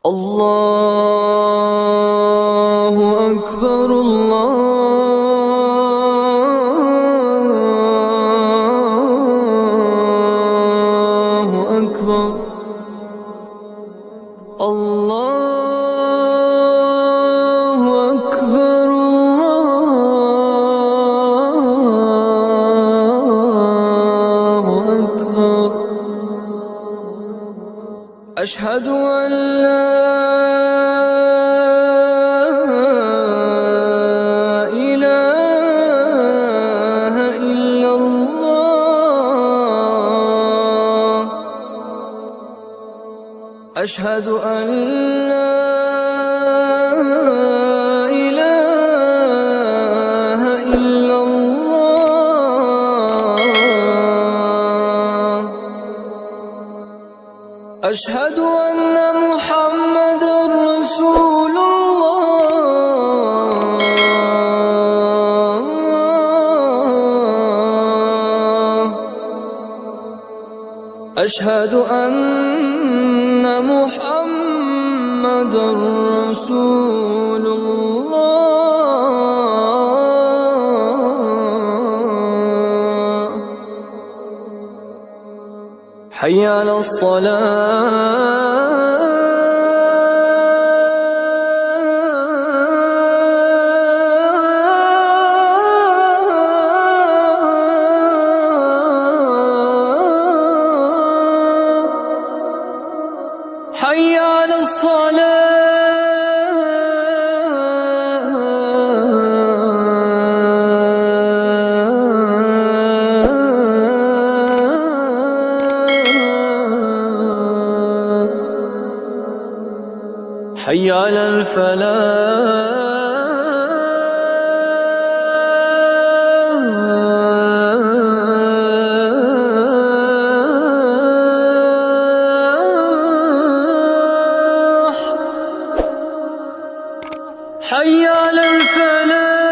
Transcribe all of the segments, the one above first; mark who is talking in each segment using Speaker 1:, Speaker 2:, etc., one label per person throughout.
Speaker 1: الله أكبر الله أكبر الله أكبر الله أكبر أشهد أن لا إله إلا الله أشهد أن لا إله إلا الله أشهد أن محمدًا رسول الله أشهد أن محمدًا رسول الله حي على الصلاة حي على الصلاة حي على الفلاح حي على الفلاح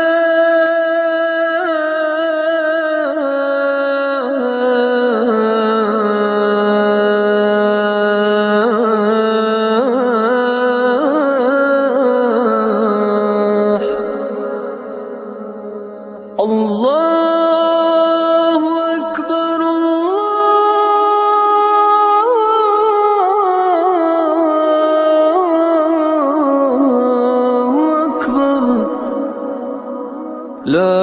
Speaker 1: الله أكبر الله أكبر لا